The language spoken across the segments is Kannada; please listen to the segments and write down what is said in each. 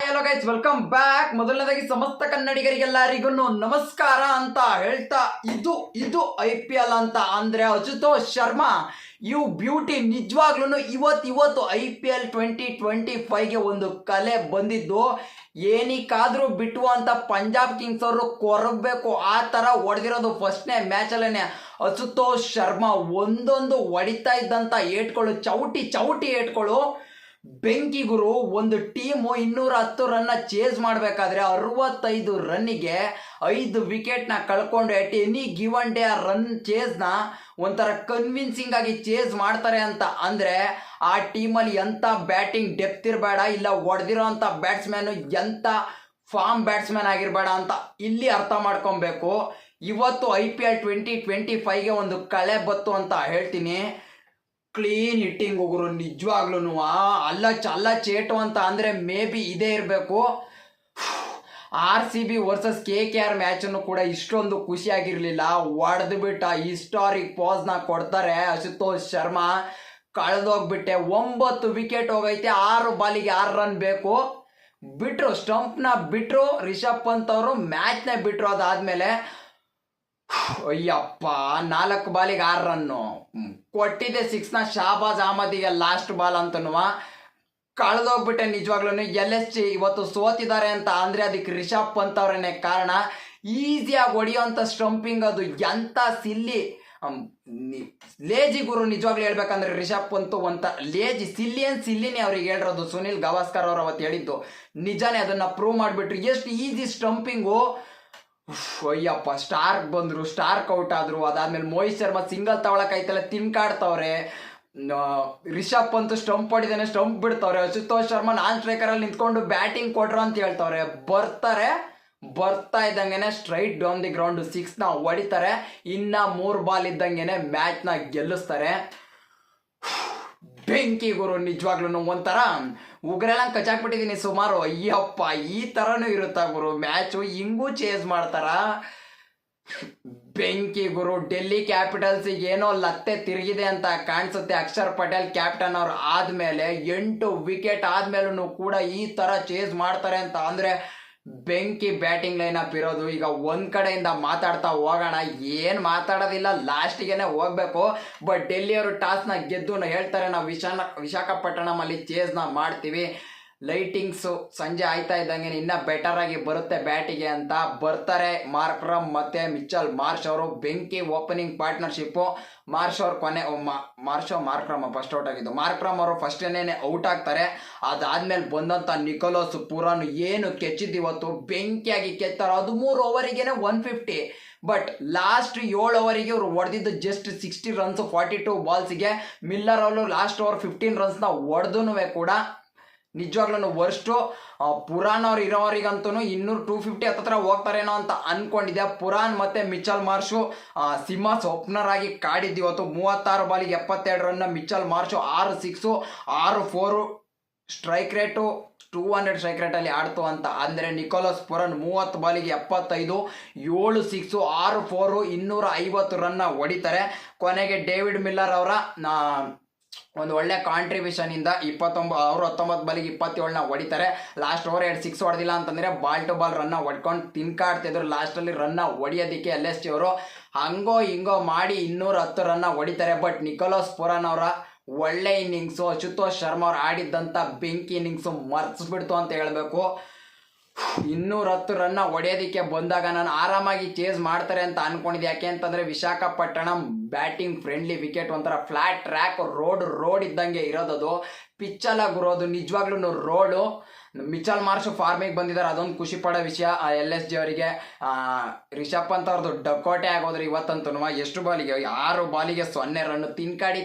Hello guys, welcome back. ಮೊದಲನೇದಾಗಿ ಸಮಸ್ತ ಕನ್ನಡಿಗರಿಗೆಲ್ಲರಿಗೂ ನಮಸ್ಕಾರ ಅಂತ ಹೇಳ್ತಾ ಇದು IPL ಅಂತ ಅಂದ್ರೆ ಅಶುತೋಷ್ ಶರ್ಮಾ ಯು ಬ್ಯೂಟಿ. ನಿಜವಾಗ್ಲೂ ಇವತ್ತು IPL 2025ಗೆ ಒಂದು ಕಲೆ ಬಂದಿದ್ದು. ಏನಕ್ಕಾದ್ರೂ ಬಿಟ್ಟು ಅಂತ ಪಂಜಾಬ್ ಕಿಂಗ್ಸ್ ಅವರು ಕೊರಗಬೇಕು, ಆ ತರ ಹೊಡೆದಿರೋದು ಫಸ್ಟ್ನೇ ಮ್ಯಾಚಲ್ಲೇ. ಅಶುತೋಷ್ ಶರ್ಮಾ ಒಂದೊಂದು ಹೊಡಿತಾ ಇದ್ದಂತ ಏಟ್ಗಳು, ಚೌಟಿ ಏಟ್ಗಳು ಬೆಂಕಿ ಗುರು. ಒಂದು ಟೀಮು 210 ರನ್ನ ಚೇಸ್ ಮಾಡಬೇಕಾದ್ರೆ 65 ರನ್ನಿಗೆ 5 ವಿಕೆಟ್ನ ಕಳ್ಕೊಂಡು ಎಟ್ ಎನಿ ಗಿವನ್ ಡೇ ಆ ರನ್ ಚೇಸ್ನ ಒಂಥರ ಕನ್ವಿನ್ಸಿಂಗ್ ಆಗಿ ಚೇಸ್ ಮಾಡ್ತಾರೆ ಅಂತ ಅಂದರೆ ಆ ಟೀಮಲ್ಲಿ ಎಂಥ ಬ್ಯಾಟಿಂಗ್ ಡೆಪ್ತ್ ಇರಬೇಡ, ಇಲ್ಲ ಹೊಡೆದಿರೋ ಅಂಥ ಬ್ಯಾಟ್ಸ್ಮ್ಯಾನು ಎಂಥ ಫಾರ್ಮ್ ಬ್ಯಾಟ್ಸ್ಮ್ಯಾನ್ ಆಗಿರಬೇಡ ಅಂತ ಇಲ್ಲಿ ಅರ್ಥ ಮಾಡ್ಕೊಬೇಕು. ಇವತ್ತು IPL 2025ಗೆ ಒಂದು ಕಳೆ ಬತ್ತು ಅಂತ ಹೇಳ್ತೀನಿ. ಕ್ಲೀನ್ ಹಿಟ್ಟಿಂಗ್ ಹೋಗ್ರು ನಿಜವಾಗ್ಲೂ ಅಲ್ಲ ಚೇಟು ಅಂತ ಅಂದರೆ ಮೇ ಬಿ ಇದೇ ಇರಬೇಕು. RCB ವರ್ಸಸ್ KKR ಮ್ಯಾಚನ್ನು ಕೂಡ ಇಷ್ಟೊಂದು ಖುಷಿಯಾಗಿರಲಿಲ್ಲ. ಹೊಡೆದು ಬಿಟ್ಟ ಹಿಸ್ಟಾರಿಕ್ ಪಾಸ್ನ ಕೊಡ್ತಾರೆ ಅಶುತೋಷ್ ಶರ್ಮಾ. ಕಳೆದೋಗ್ಬಿಟ್ಟೆ, 9 ವಿಕೆಟ್ ಹೋಗೈತೆ, 6 ಬಾಲಿಗೆ 6 ರನ್ ಬೇಕು. ಬಿಟ್ರು ಸ್ಟಂಪ್ನ ಬಿಟ್ರು, ರಿಷಬ್ ಪಂತ್ ಅವರು ಮ್ಯಾಚ್ನ ಬಿಟ್ರು. ಅದಾದ್ಮೇಲೆ ಅಯ್ಯಪ್ಪ 4 ಬಾಲಿಗೆ 6 ರನ್ನು ಕೊಟ್ಟಿದ್ದೆ, 6ನ ಶಾಬಾಜ್ ಅಹಮದಿಗೆ ಲಾಸ್ಟ್ ಬಾಲ್ ಅಂತನೂ. ಕಳೆದೋಗ್ಬಿಟ್ಟೆ ನಿಜವಾಗ್ಲೂ. LSG ಇವತ್ತು ಸೋತಿದ್ದಾರೆ ಅಂತ ಅಂದರೆ ಅದಕ್ಕೆ ರಿಷಬ್ ಪಂತ್ ಅವರನ್ನೇ ಕಾರಣ. ಈಸಿಯಾಗಿ ಹೊಡೆಯೋಂಥ ಸ್ಟಂಪಿಂಗ್ ಅದು ಎಂಥ ಸಿಲ್ಲಿ ಲೇಜಿ ಗುರು. ನಿಜವಾಗ್ಲೂ ಹೇಳ್ಬೇಕಂದ್ರೆ ರಿಷಬ್ ಪಂತ್ ಒಂಥ ಲೇಜಿ ಸಿಲ್ಲಿನೇ ಅವ್ರಿಗೆ ಹೇಳಿರೋದು. ಸುನಿಲ್ ಗವಾಸ್ಕರ್ ಅವರು ಅವತ್ತು ಹೇಳಿದ್ದು ನಿಜಾನೇ, ಅದನ್ನು ಪ್ರೂವ್ ಮಾಡಿಬಿಟ್ರು. ಎಷ್ಟು ಈಸಿ ಸ್ಟಂಪಿಂಗು. ಅಯ್ಯಪ್ಪ ಸ್ಟಾರ್ಕ್ ಬಂದರು, ಸ್ಟಾರ್ಕ್ ಔಟ್ ಆದರು. ಅದಾದ್ಮೇಲೆ ಮೋಹಿತ್ ಶರ್ಮಾ ಸಿಂಗಲ್ ತಗೊಳಕೈತಲ್ಲ ತಿನ್ಕಾಡ್ತವ್ರೆ. ರಿಷಬ್ ಪಂತ್ ಸ್ಟಂಪ್ ಹೊಡಿದಾನೆ, ಸ್ಟಂಪ್ ಬಿಡ್ತವ್ರೆ. ಅಶುತೋಷ್ ಶರ್ಮಾ ನಾನ್ ಸ್ಟ್ರೈಕರಲ್ಲಿ ನಿಂತ್ಕೊಂಡು ಬ್ಯಾಟಿಂಗ್ ಕೊಟ್ರು ಅಂತ ಹೇಳ್ತವ್ರೆ. ಬರ್ತಾ ಇದ್ದಂಗೆನೆ ಸ್ಟ್ರೈಟ್ ಡೌನ್ ದಿ ಗ್ರೌಂಡ್ 6ನ ಹೊಡಿತಾರೆ. ಇನ್ನ 3 ಬಾಲ್ ಇದ್ದಂಗೆನೆ ಮ್ಯಾಚ್ನ ಗೆಲ್ಲಿಸ್ತಾರೆ. ಬೆಂಕಿ ಗುರು ನಿಜವಾಗ್ಲೂ. ಒಂಥರ ಉಗ್ರೆಲ್ಲ ಕಚಾಕ್ಬಿಟ್ಟಿದ್ದೀನಿ ಸುಮಾರು. ಅಯ್ಯಪ್ಪ ಈ ಥರನೂ ಇರುತ್ತಾ ಗುರು ಮ್ಯಾಚು, ಹಿಂಗೂ ಚೇಸ್ ಮಾಡ್ತಾರ. ಬೆಂಕಿ ಗುರು. ಡೆಲ್ಲಿ ಕ್ಯಾಪಿಟಲ್ಸಿಗೆ ಏನೋ ಲತ್ತೆ ತಿರುಗಿದೆ ಅಂತ ಕಾಣಿಸುತ್ತೆ. ಅಕ್ಷರ್ ಪಟೇಲ್ ಕ್ಯಾಪ್ಟನ್ ಅವ್ರು ಆದಮೇಲೆ 8 ವಿಕೆಟ್ ಆದ್ಮೇಲೂ ಕೂಡ ಈ ಥರ ಚೇಸ್ ಮಾಡ್ತಾರೆ ಅಂತ ಅಂದರೆ ಬೆಂಕಿ ಬ್ಯಾಟಿಂಗ್ ಲೈನಪ್ ಇರೋದು. ಈಗ ಒಂದು ಕಡೆಯಿಂದ ಮಾತಾಡ್ತಾ ಹೋಗೋಣ, ಏನು ಮಾತಾಡೋದಿಲ್ಲ, ಲಾಸ್ಟಿಗೆ ಹೋಗಬೇಕು. ಬಟ್ ಡೆಲ್ಲಿಯವರು ಟಾಸ್ನ ಗೆದ್ದು ಹೇಳ್ತಾರೆ ನಾವು ವಿಶಾಖಪಟ್ಟಣಮಲ್ಲಿ ಚೇಸ್ನ ಮಾಡ್ತೀವಿ. ಲೈಟಿಂಗ್ಸು ಸಂಜೆ ಆಯ್ತಾ ಇದ್ದಂಗೆ ಇನ್ನೂ ಬೆಟರ್ ಆಗಿ ಬರುತ್ತೆ ಬ್ಯಾಟಿಗೆ ಅಂತ ಬರ್ತಾರೆ. ಮಾರ್ಕ್ರಮ್ ಮತ್ತು ಮಿಚೆಲ್ ಮಾರ್ಷ್ ಅವರು ಬೆಂಕಿ ಓಪನಿಂಗ್ ಪಾರ್ಟ್ನರ್ಶಿಪ್ಪು. ಮಾರ್ಷ್ ಅವರು ಮಾರ್ಕ್ರಮ್ ಫಸ್ಟ್ ಔಟ್ ಆಗಿದ್ದು. ಮಾರ್ಕ್ರಮ್ ಅವರು ಫಸ್ಟೇನೆ ಔಟ್ ಆಗ್ತಾರೆ. ಅದಾದ್ಮೇಲೆ ಬಂದಂಥ ನಿಕೋಲಸ್ ಪುರಾನ್ ಏನು ಕೆಚ್ಚಿದ್ದು ಇವತ್ತು, ಬೆಂಕಿಯಾಗಿ ಕೆತ್ತಾರೆ. 13 ಓವರಿಗೇನೆ 150. ಬಟ್ ಲಾಸ್ಟ್ 7 ಓವರಿಗೆ ಇವರು ಹೊಡೆದಿದ್ದು ಜಸ್ಟ್ 60 ರನ್ಸ್ 42 ಬಾಲ್ಸಿಗೆ. ಮಿಲ್ಲರ್ ಅವರು ಲಾಸ್ಟ್ ಓವರ್ 15 ರನ್ಸ್ನ ಹೊಡೆದೂ ಕೂಡ ನಿಜವಾಗ್ಲೂ ವರ್ಸ್ಟು. ಪುರಾನ್ ಅವ್ರು ಇರೋವರಿಗಂತೂ 250 ಹತ್ರ ಹೋಗ್ತಾರೇನೋ ಅಂತ ಅನ್ಕೊಂಡಿದ್ದೆ. ಪುರಾನ್ ಮತ್ತು ಮಿಚೆಲ್ ಮಾರ್ಷು ಸಿಮ್ಮಸ್ ಓಪನರ್ ಆಗಿ ಕಾಡಿದ್ದು ಇವತ್ತು. 36 ಬಾಲಿಗೆ 72 ರನ್ನ. Mitchell Marsh 6 six 6 4 strike rate 200 strike ರೇಟಲ್ಲಿ ಆಡ್ತು ಅಂತ ಅಂದರೆ ನಿಕೋಲಸ್ ಪುರಾನ್ 30 ಬಾಲಿಗೆ 75 7 ಸಿಕ್ಸು 6 4 250 ರನ್ನ ಹೊಡಿತಾರೆ. ಕೊನೆಗೆ ಡೇವಿಡ್ ಮಿಲ್ಲರ್ ಅವರ ಒಂದು ಒಳ್ಳೆ ಕಾಂಟ್ರಿಬ್ಯೂಷನ್ ಇಂದ 19 ಬಾಲಿಗೆ 27ನ ಹೊಡಿತಾರೆ. ಲಾಸ್ಟ್ ಓವರ್ 2 ಸಿಕ್ಸ್ ಹೊಡೆದಿಲ್ಲ ಅಂತಂದರೆ ಬಾಲ್ ಟು ಬಾಲ್ ರನ್ನ ಹೊಡ್ಕೊಂಡು ತಿನ್ಕಾಡ್ತಿದ್ರು. ಲಾಸ್ಟಲ್ಲಿ ರನ್ನ ಹೊಡಿಯೋದಕ್ಕೆ LSG ಅವರು ಹಂಗೋ ಹಿಂಗೋ ಮಾಡಿ 210 ರನ್ನ ಹೊಡಿತಾರೆ. ಬಟ್ ನಿಕೋಲಸ್ ಪುರಾನ್ ಅವರ ಒಳ್ಳೆ ಇನ್ನಿಂಗ್ಸು, ಅಶುತೋಷ್ ಶರ್ಮಾ ಅವ್ರು ಆಡಿದ್ದಂಥ ಬೆಂಕಿ ಇನ್ನಿಂಗ್ಸು ಮರ್ಸ್ಬಿಡ್ತು ಅಂತ ಹೇಳಬೇಕು. 210 ರನ್ನ ಹೊಡೆಯೋದಕ್ಕೆ ಬಂದಾಗ ನಾನು ಆರಾಮಾಗಿ ಚೇಸ್ ಮಾಡ್ತಾರೆ ಅಂತ ಅನ್ಕೊಂಡಿದ್ದೆ. ಯಾಕೆ ಅಂತಂದರೆ ವಿಶಾಖಪಟ್ಟಣಂ ಬ್ಯಾಟಿಂಗ್ ಫ್ರೆಂಡ್ಲಿ ವಿಕೆಟ್, ಒಂಥರ ಫ್ಲಾಟ್ ಟ್ರ್ಯಾಕ್ ರೋಡ್ ಇದ್ದಂಗೆ ಇರೋದದು. ಪಿಚ್ಚಲ್ಲ ಗುರೋದು ನಿಜವಾಗ್ಲೂ ರೋಡು. ಮಿಚೆಲ್ ಮಾರ್ಷ್ ಫಾರ್ಮಿಗೆ ಬಂದಿದ್ದಾರೆ, ಅದೊಂದು ಖುಷಿ ಪಡೋ ವಿಷಯ LSG ಅವರಿಗೆ. ರಿಷಬ್ ಪಂತ್ ಅವ್ರದ್ದು ಡಕೋಟೆ ಆಗೋದ್ರೆ ಇವತ್ತಂತೂ. ಎಷ್ಟು ಬಾಲಿಗೆ 6 ಬಾಲಿಗೆ 0 ರನ್ನು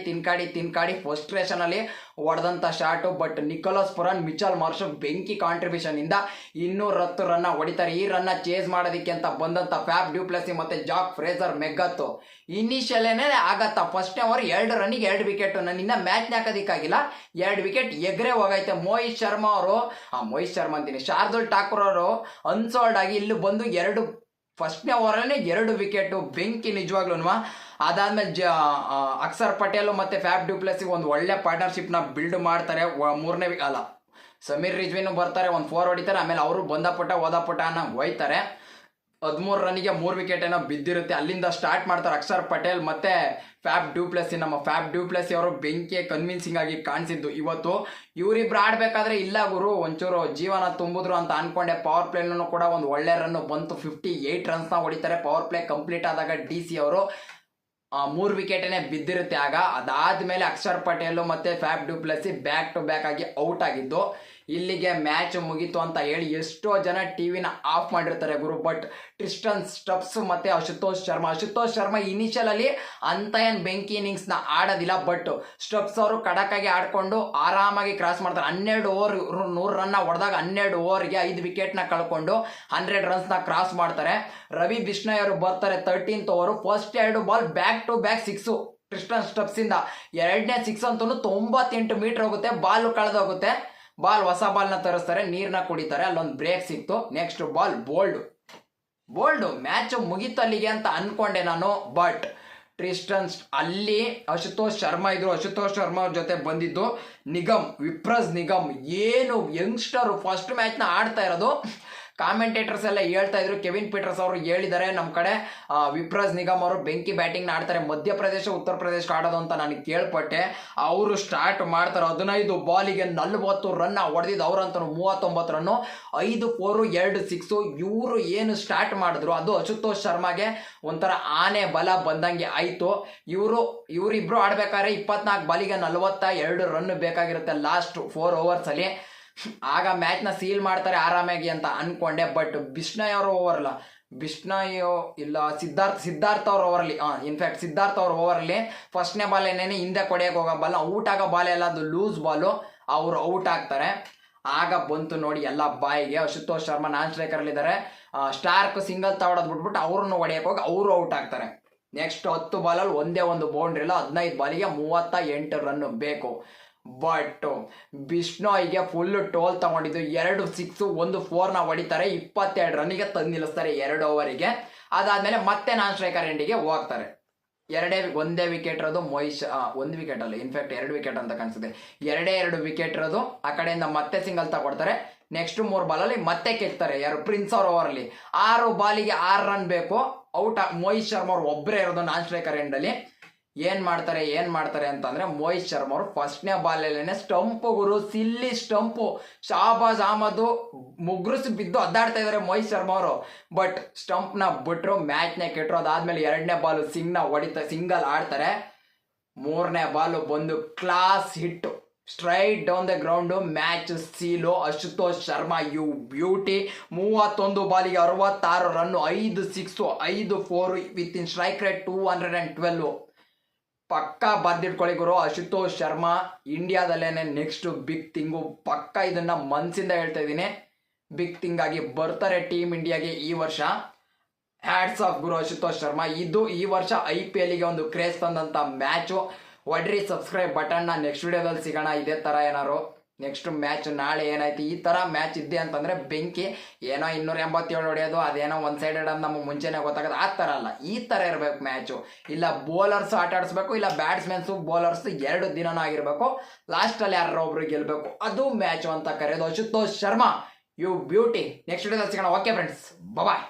ತಿನ್ಕಾಡಿ ಫ್ರಸ್ಟ್ರೇಷನಲ್ಲಿ ಹೊಡೆದಂಥ shot. But Nicholas Pooran Mitchell Marsh ಬೆಂಕಿ ಕಾಂಟ್ರಿಬ್ಯೂಷನ್ ಇಂದ 210 ರನ್ನ ಹೊಡಿತಾರೆ. ಈ ರನ್ನ ಚೇಸ್ ಮಾಡೋದಕ್ಕೆ ಅಂತ ಬಂದಂಥ ಫ್ಯಾಬ್ ಡ್ಯೂಪ್ಲೆಸಿ ಮತ್ತು ಜಾಕ್ ಫ್ರೇಸರ್ ಮೆಗ್ಗತ್ತು. ಇನಿಷಿಯಲೇನೆ ಆಗತ್ತ ಫಸ್ಟ್ನೇ ಓವರ್ 2 ರನ್ನಿಗೆ 2 ವಿಕೆಟ್. ನಾನು ಇನ್ನ ಮ್ಯಾಚ್ನ ಹಾಕೋದಕ್ಕಾಗಿಲ್ಲ, 2 ವಿಕೆಟ್ ಎಗರೆ ಹೋಗೈತೆ. ಮೋಹಿತ್ ಶರ್ಮಾ ಅಂತೀನಿ, ಶಾರ್ದುಲ್ ಠಾಕೂರ್ ಅವರು ಅನ್ಸೋಲ್ಡ್ ಆಗಿ ಇಲ್ಲಿ ಬಂದು ಫಸ್ಟ್ನೇ ಓವರಲ್ಲೇ 2 ವಿಕೆಟು. ಬೆಂಕಿ ನಿಜವಾಗ್ಲೂ. ಅದಾದ್ಮೇಲೆ ಅಕ್ಷರ್ ಪಟೇಲ್ ಮತ್ತು ಫ್ಯಾಬ್ ಡ್ಯೂಪ್ಲೆಸಿ ಒಂದು ಒಳ್ಳೆ ಪಾರ್ಟ್ನರ್ಶಿಪ್ನ ಬಿಲ್ಡ್ ಮಾಡ್ತಾರೆ. ಸಮೀರ್ ರಿಜ್ವಿನು ಬರ್ತಾರೆ, ಒಂದು 4 ಹೊಡಿತಾರೆ. ಆಮೇಲೆ ಅವರು ಓದಪುಟ ಅನ್ನೋ ಹೋಯ್ತಾರೆ. 13 ರನ್ನಿಗೆ 3 ವಿಕೆಟ್ ಏನೋ ಬಿದ್ದಿರುತ್ತೆ. ಅಲ್ಲಿಂದ ಸ್ಟಾರ್ಟ್ ಮಾಡ್ತಾರೆ ಅಕ್ಷರ್ ಪಟೇಲ್ ಮತ್ತೆ ಫ್ಯಾಬ್ ಡ್ಯೂಪ್ಲೆಸಿ. ನಮ್ಮ ಫ್ಯಾಬ್ ಡ್ಯೂಪ್ಲೆಸಿ ಅವರು ಬೆಂಕಿ ಕನ್ವಿನ್ಸಿಂಗ್ ಆಗಿ ಕಾಣಿಸಿದ್ದು ಇವತ್ತು. ಇವರಿಬ್ರು ಆಡ್ಬೇಕಾದ್ರೆ ಇಲ್ಲ ಗುರು ಒಂಚೂರು ಜೀವನ ತುಂಬಿದ್ರು ಅಂತ ಅನ್ಕೊಂಡೆ. ಪವರ್ ಪ್ಲೇನೂ ಕೂಡ ಒಂದು ಒಳ್ಳೆ ರನ್ ಬಂತು, 58 ರನ್ಸ್ನ ಹೊಡಿತಾರೆ. ಪವರ್ ಪ್ಲೇ ಕಂಪ್ಲೀಟ್ ಆದಾಗ DC ಅವರು 3 ವಿಕೆಟೇ ಬಿದ್ದಿರುತ್ತೆ. ಅದಾದ್ಮೇಲೆ ಅಕ್ಷರ್ ಪಟೇಲ್ ಮತ್ತೆ ಫ್ಯಾಬ್ ಡ್ಯೂಪ್ಲೆಸಿ ಬ್ಯಾಕ್ ಟು ಬ್ಯಾಕ್ ಆಗಿ ಔಟ್ ಆಗಿದ್ದು. ಇಲ್ಲಿಗೆ ಮ್ಯಾಚ್ ಮುಗೀತು ಅಂತ ಹೇಳಿ ಎಷ್ಟೋ ಜನ ಟಿವಿನ ಆಫ್ ಮಾಡಿರ್ತಾರೆ ಗುರು. ಬಟ್ ಟ್ರಿಸ್ಟನ್ ಸ್ಟಬ್ಸ್ ಮತ್ತೆ ಅಶುತೋಷ್ ಶರ್ಮಾ ಇನಿಷಿಯಲ್ ಅಲ್ಲಿ ಅಂತ ಏನ್ ಬೆಂಕಿ ಇನ್ನಿಂಗ್ಸ್ ನ ಆಡೋದಿಲ್ಲ. ಬಟ್ ಸ್ಟಬ್ಸ್ ಅವರು ಖಡಕ್ ಆಗಿ ಆಡ್ಕೊಂಡು ಆರಾಮಾಗಿ ಕ್ರಾಸ್ ಮಾಡ್ತಾರೆ. 12 ಓವರ್ 100 ರನ್ ಹೊಡೆದಾಗ 12 ಓವರ್ಗೆ 5 ವಿಕೆಟ್ ನ ಕಳ್ಕೊಂಡು 100 ರನ್ಸ್ ನ ಕ್ರಾಸ್ ಮಾಡ್ತಾರೆ. ರವಿ ಬಿಷ್ಣೋಯ್ ಅವರು ಬರ್ತಾರೆ 13th over. First 2 ball back to back 6 Tristan Stubbs ಇಂದ. ಎರಡನೇ 6 ಅಂತೂ 98 ಮೀಟರ್ ಹೋಗುತ್ತೆ. ಬಾಲ್ ಕಳೆದೋಗುತ್ತೆ. ಹೊಸ ಬಾಲ್ನ ತರಿಸ್ತಾರೆ, ನೀರ್ನ ಕುಡಿತಾರೆ. ಅಲ್ಲೊಂದು ಬ್ರೇಕ್ ಸಿಕ್ತು. ನೆಕ್ಸ್ಟ್ ಬಾಲ್ ಬೋಲ್ಡ್ ಮ್ಯಾಚ್ ಮುಗೀತು ಅಲ್ಲಿಗೆ ಅಂತ ಅನ್ಕೊಂಡೆ ನಾನು. ಬಟ್ ಅಲ್ಲಿ ಅಶುತೋಷ್ ಶರ್ಮಾ ಇದ್ರು. ಅಶುತೋಷ್ ಶರ್ಮಾ ಅವ್ರ ಜೊತೆ ಬಂದಿದ್ದು ವಿಪ್ರಸ್ ನಿಗಮ್. ಏನು ಯಂಗ್ಸ್ಟರ್ ಫಸ್ಟ್ ಮ್ಯಾಚ್ನ ಆಡ್ತಾ ಇರೋದು. ಕಾಮೆಂಟೇಟರ್ಸ್ ಎಲ್ಲ ಹೇಳ್ತಾ ಇದ್ರು, ಕೆವಿನ್ ಪೀಟರ್ಸ್ ಅವರು ಹೇಳಿದ್ದಾರೆ ನಮ್ಮ ಕಡೆ ವಿಪ್ರಸ್ ನಿಗಮ್ ಅವರು ಬೆಂಕಿ ಬ್ಯಾಟಿಂಗ್ ಆಡ್ತಾರೆ, ಮಧ್ಯಪ್ರದೇಶ ಉತ್ತರ ಪ್ರದೇಶ ಆಡೋದು ಅಂತ ನನಗೆ ಕೇಳ್ಪಟ್ಟೆ. ಅವರು ಸ್ಟಾರ್ಟ್ ಮಾಡ್ತಾರೆ. 15 ಬಾಲಿಗೆ 40 ರನ್ ಹೊಡೆದಿದ್ದು ಅವ್ರಂತ 39 ರನ್ನು, 5 4 2 6. ಇವರು ಏನು ಸ್ಟಾರ್ಟ್ ಮಾಡಿದ್ರು ಅದು ಅಶುತೋಷ್ ಶರ್ಮಾಗೆ ಒಂಥರ ಆನೆ ಬಲ ಬಂದಂಗೆ ಆಯ್ತು. ಇವರಿಬ್ರು ಆಡ್ಬೇಕಾದ್ರೆ 24 ಬಾಲಿಗೆ 42 ರನ್ ಬೇಕಾಗಿರುತ್ತೆ ಲಾಸ್ಟ್ 4 ಓವರ್ಸ್ ಅಲ್ಲಿ. ಆಗ ಮ್ಯಾಚ್ನ ಸೀಲ್ ಮಾಡ್ತಾರೆ ಆರಾಮಾಗಿ ಅಂತ ಅನ್ಕೊಂಡೆ. ಬಟ್ ಬಿಷ್ಣೋಯ್ ಅವರು ಓವರ್ ಸಿದ್ಧಾರ್ಥ್ ಅವ್ರ ಓವರಲ್ಲಿ ಇನ್ಫ್ಯಾಕ್ಟ್ ಸಿದ್ಧಾರ್ಥ್ ಅವ್ರ ಓವರಲ್ಲಿ ಫಸ್ಟ್ನೇ ಬಾಲ್ ಏನೇನೆ ಹಿಂದೆ ಕೊಡೆಯಕ್ಕೆ ಹೋಗೋ ಬಾಲ್, ಔಟ್ ಆಗೋ ಬಾಲ್ ಎಲ್ಲ ಅದು ಲೂಸ್ ಬಾಲು, ಅವರು ಔಟ್ ಆಗ್ತಾರೆ. ಆಗ ಬಂತು ನೋಡಿ ಎಲ್ಲ ಬಾಯಿಗೆ. ಅಶುತೋಷ್ ಶರ್ಮಾ ನಾನ್ ಸ್ಟ್ರೈಕರ್ ಇದ್ದಾರೆ. ಸ್ಟಾರ್ಕ್ ಸಿಂಗಲ್ ತಗೊಳೋದು ಬಿಟ್ಬಿಟ್ಟು ಅವ್ರನ್ನು ಹೊಡೆಯಕ್ಕೆ ಹೋಗಿ ಅವರು ಔಟ್ ಆಗ್ತಾರೆ. ನೆಕ್ಸ್ಟ್ 10 ಬಾಲಲ್ಲಿ ಒಂದೇ ಒಂದು ಬೌಂಡ್ರಿ ಇಲ್ಲ. 15 ಬಾಲಿಗೆ 38 ರನ್ ಬೇಕು. ಬಟ್ ಬಿಷ್ಣೋಯ್ಗೆ ಫುಲ್ ಟೋಲ್ ತಗೊಂಡಿದ್ದು. 2 6 1 4 ಹೊಡಿತಾರೆ. 22 ರನ್ನಿಗೆ ತಂದು ನಿಲ್ಲಿಸ್ತಾರೆ 2 ಓವರಿಗೆ. ಅದಾದ್ಮೇಲೆ ಮತ್ತೆ ನಾನ್ ಸ್ಟ್ರೈಕರ್ ಎಂಡಿಗೆ ಹೋಗ್ತಾರೆ. ಒಂದೇ ವಿಕೆಟ್ ಇರೋದು ಒಂದು ವಿಕೆಟ್ ಅಲ್ಲ, ಇನ್ಫ್ಯಾಕ್ಟ್ 2 ವಿಕೆಟ್ ಅಂತ ಕಾಣಿಸುತ್ತೆ. 2 ವಿಕೆಟ್ ಇರೋದು. ಆ ಕಡೆಯಿಂದ ಮತ್ತೆ ಸಿಂಗಲ್ ತಗೊಡ್ತಾರೆ. ನೆಕ್ಸ್ಟ್ 3 ಬಾಲಲ್ಲಿ ಮತ್ತೆ ಕೆತ್ತಾರೆ. ಯಾರು ಪ್ರಿನ್ಸ್ ಅವ್ರ ಓವರಲ್ಲಿ 6 ಬಾಲಿಗೆ 6 ರನ್ ಬೇಕು. ಔಟ್ ಮೋಹಿತ್ ಶರ್ಮಾ ಅವ್ರು ಒಬ್ಬರೇ ಇರೋದು ನಾನ್ ಸ್ಟ್ರೈಕರ್ ಎಂಡಲ್ಲಿ. ಏನ್ ಮಾಡ್ತಾರೆ ಅಂತಂದ್ರೆ ಮೋಹಿತ್ ಶರ್ಮಾ ಅವರು ಫಸ್ಟ್ನೇ ಬಾಲಲ್ಲೇನೆ ಸ್ಟಂಪ್ ಗುರು, ಸಿಲ್ಲಿ ಸ್ಟಂಪು. ಶಹಬಾಜ್ ಅಹಮದ್ ಮುಗ್ರಸ್ ಬಿದ್ದು ಅದ್ದಾಡ್ತಾ ಇದಾರೆ ಮೋಹಿತ್ ಶರ್ಮಾ ಅವರು. ಬಟ್ ಸ್ಟಂಪ್ ನ ಬಿಟ್ರು, ಮ್ಯಾಚ್ ನ ಕೆಟ್ಟರು. ಅದಾದ್ಮೇಲೆ 2ನೇ ಬಾಲ್ ಸಿಂಗಲ್ ಆಡ್ತಾರೆ. 3ನೇ ಬಾಲ್ ಬಂದು class hit straight down the ground. Match seal. Ashutosh Sharma you beauty. 31 ಬಾಲಿಗೆ 66 run, 5 6 5 4 with in strike rate 212. ಪಕ್ಕಾ ಬರ್ದಿಟ್ಕೊಳ್ಳಿ ಗುರು. ಅಶುತೋಷ್ ಶರ್ಮಾ ಇಂಡಿಯಾದಲ್ಲೇನೆ ನೆಕ್ಸ್ಟ್ ಬಿಗ್ ಥಿಂಗು. ಪಕ್ಕ ಇದನ್ನ ಮನ್ಸಿಂದ ಹೇಳ್ತಾ ಇದ್ದೀನಿ. ಬಿಗ್ ಥಿಂಗ್ ಆಗಿ ಬರ್ತಾರೆ ಟೀಮ್ ಇಂಡಿಯಾಗೆ ಈ ವರ್ಷ. ಹ್ಯಾಟ್ಸ್ ಆಫ್ ಗುರು ಅಶುತೋಷ್ ಶರ್ಮಾ. ಇದು ಈ ವರ್ಷ IPL ಗೆ ಒಂದು ಕ್ರೇಜ್ ತಂದಂತ ಮ್ಯಾಚು. ಒಡ್ರಿ ಸಬ್ಸ್ಕ್ರೈಬ್ ಬಟನ್. ನೆಕ್ಸ್ಟ್ ವಿಡಿಯೋದಲ್ಲಿ ಸಿಗೋಣ ಇದೇ ತರ ಏನಾರು. ನೆಕ್ಸ್ಟ್ ಮ್ಯಾಚ್ ನಾಳೆ ಏನಾಯ್ತು ಈ ತರ ಮ್ಯಾಚ್ ಇದ್ದೆ ಅಂತಂದ್ರೆ ಬೆಂಕಿ. ಏನೋ 287 ಹೊಡೆಯೋದು ಅದೇನೋ ಒನ್ ಸೈಡೆಡ್ ಅಂತ ನಮಗೆ ಮುಂಚೆನೆ ಗೊತ್ತಾಗೋದು. ಆ ತರ ಅಲ್ಲ, ಈ ತರ ಇರಬೇಕು ಮ್ಯಾಚು. ಇಲ್ಲ ಬೌಲರ್ಸ್ ಆಟ ಆಡಿಸ್ಬೇಕು, ಇಲ್ಲ ಬ್ಯಾಟ್ಸ್ಮನ್ಸು ಬೌಲರ್ಸ್ 2 ದಿನನೂ ಆಗಿರ್ಬೇಕು. ಲಾಸ್ಟ್ ಅಲ್ಲಿ ಯಾರೋ ಒಬ್ರು ಗೆಲ್ಬೇಕು, ಅದು ಮ್ಯಾಚು ಅಂತ ಕರೆಯೋದು. Ashutosh Sharma you beauty. Next ವಿಡಿಯೋದಲ್ಲಿ ಸಿಗೋಣ. ಓಕೆ ಫ್ರೆಂಡ್ಸ್, ಬಾಯ್.